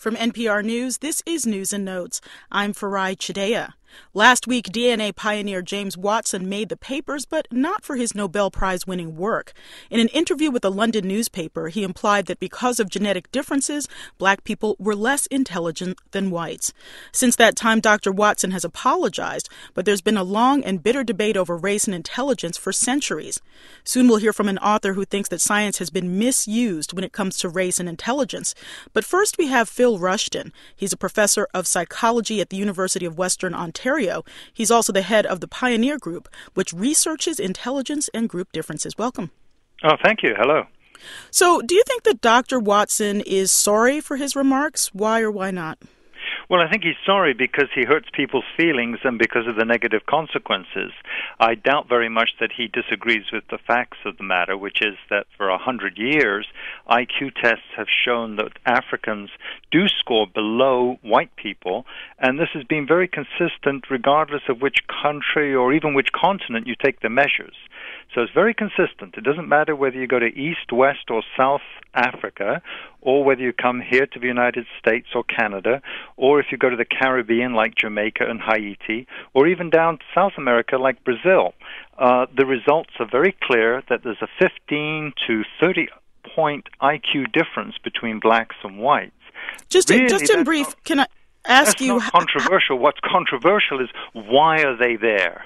From NPR News, this is News and Notes. I'm Farai Chideya. Last week, DNA pioneer James Watson made the papers, but not for his Nobel Prize-winning work. In an interview with a London newspaper, he implied that because of genetic differences, black people were less intelligent than whites. Since that time, Dr. Watson has apologized, but there's been a long and bitter debate over race and intelligence for centuries. Soon we'll hear from an author who thinks that science has been misused when it comes to race and intelligence. But first, we have Phil Rushton. He's a professor of psychology at the University of Western Ontario. He's also the head of the Pioneer Group, which researches intelligence and group differences. Welcome. Oh, thank you. Hello. So, do you think that Dr. Watson is sorry for his remarks? Why or why not? Well, I think he's sorry because he hurts people's feelings and because of the negative consequences. I doubt very much that he disagrees with the facts of the matter, which is that for 100 years, IQ tests have shown that Africans do score below white people, and this has been very consistent regardless of which country or even which continent you take the measures. So it's very consistent. It doesn't matter whether you go to East, West, or South Africa, or whether you come here to the United States or Canada, or if you go to the Caribbean like Jamaica and Haiti, or even down to South America like Brazil. The results are very clear that there's a 15 to 30 point IQ difference between blacks and whites. Just in brief, can I ask you... That's not controversial. What's controversial is why are they there?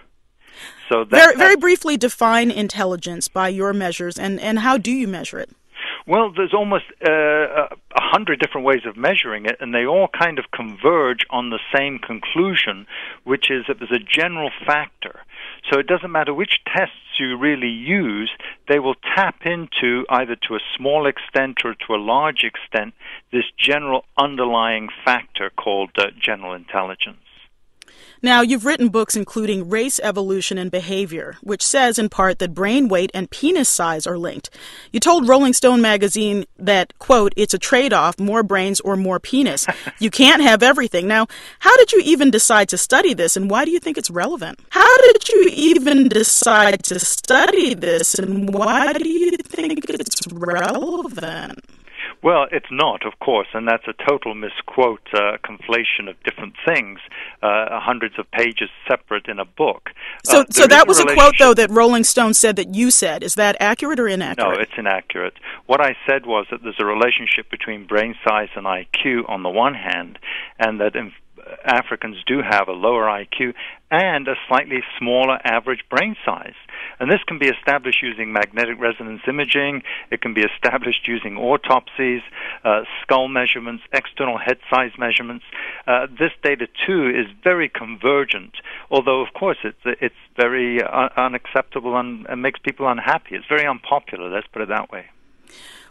So very briefly define intelligence by your measures, and how do you measure it? Well, there's almost 100 different ways of measuring it, and they all kind of converge on the same conclusion, which is that there's a general factor. So it doesn't matter which tests you really use, they will tap into, either to a small extent or to a large extent, this general underlying factor called general intelligence. Now, you've written books including Race, Evolution, and Behavior, which says in part that brain weight and penis size are linked. You told Rolling Stone magazine that, quote, it's a trade-off, more brains or more penis. You can't have everything. Now, how did you even decide to study this, and why do you think it's relevant? How did you even decide to study this, and why do you think it's relevant? Well, it's not, of course, and that's a total misquote, conflation of different things, hundreds of pages separate in a book. So that was a quote, though, that Rolling Stone said that you said. Is that accurate or inaccurate? No, it's inaccurate. What I said was that there's a relationship between brain size and IQ on the one hand, and that Africans do have a lower IQ and a slightly smaller average brain size. And this can be established using magnetic resonance imaging. It can be established using autopsies, skull measurements, external head size measurements. This data, too, is very convergent, although, of course, it's very unacceptable and makes people unhappy. It's very unpopular, let's put it that way.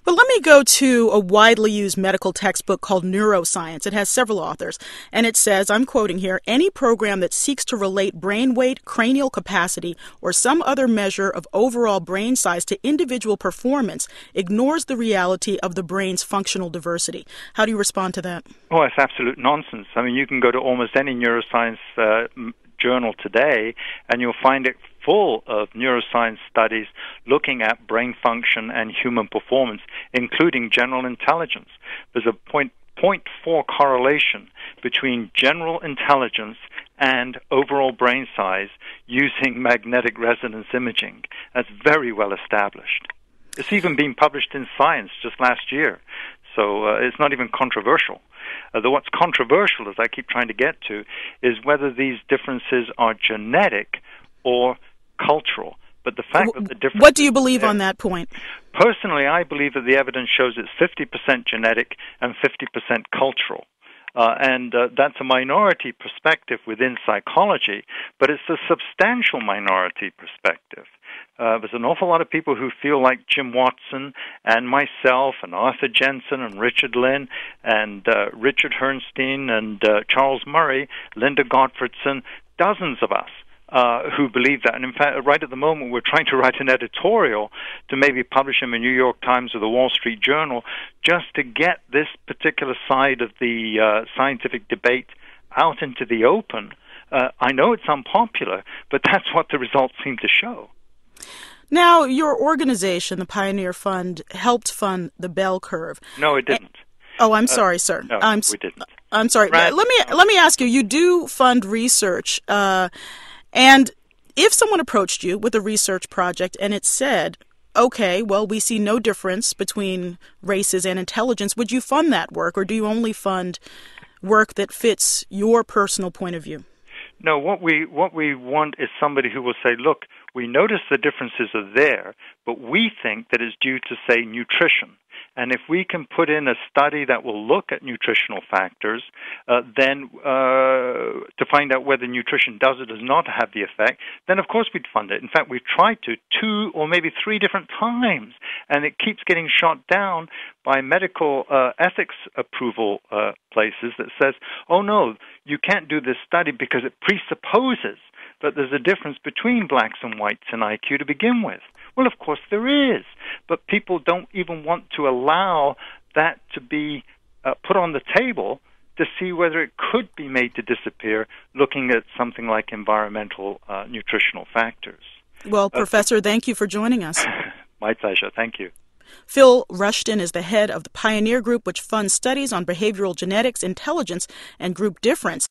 But let me go to a widely used medical textbook called Neuroscience. It has several authors, and it says, I'm quoting here, any program that seeks to relate brain weight, cranial capacity, or some other measure of overall brain size to individual performance ignores the reality of the brain's functional diversity. How do you respond to that? Oh, it's absolute nonsense. I mean, you can go to almost any neuroscience journal today, and you'll find it full of neuroscience studies looking at brain function and human performance, including general intelligence. There's a 0.4 correlation between general intelligence and overall brain size using magnetic resonance imaging. That's very well established. It's even been published in Science just last year, so it's not even controversial. What's controversial, as I keep trying to get to, is whether these differences are genetic or cultural. But the fact that the difference... What do you believe on that point? Personally, I believe that the evidence shows it's 50% genetic and 50% cultural. And that's a minority perspective within psychology, but it's a substantial minority perspective. There's an awful lot of people who feel like Jim Watson and myself and Arthur Jensen and Richard Lynn and Richard Herrnstein and Charles Murray, Linda Gottfredson, dozens of us who believe that. And in fact, right at the moment, we're trying to write an editorial to maybe publish in the New York Times or the Wall Street Journal just to get this particular side of the scientific debate out into the open. I know it's unpopular, but that's what the results seem to show. Now, your organization, the Pioneer Fund, helped fund the bell curve. No, it didn't. Oh, I'm sorry, sir. No, we didn't. I'm sorry. Let me ask you. You do fund research, and if someone approached you with a research project and it said, "Okay, well, we see no difference between races and intelligence," would you fund that work, or do you only fund work that fits your personal point of view? No, what we want is somebody who will say, look, we notice the differences are there, but we think that it's due to, say, nutrition. And if we can put in a study that will look at nutritional factors, then to find out whether nutrition does or does not have the effect, then of course we'd fund it. In fact, we've tried to 2 or maybe 3 different times, and it keeps getting shot down by medical ethics approval places that says, oh no, you can't do this study because it presupposes that there's a difference between blacks and whites in IQ to begin with. Well, of course there is, but people don't even want to allow that to be put on the table to see whether it could be made to disappear, looking at something like environmental nutritional factors. Well, Professor, thank you for joining us. My pleasure. Thank you. Phil Rushton is the head of the Pioneer Group, which funds studies on behavioral genetics, intelligence, and group difference.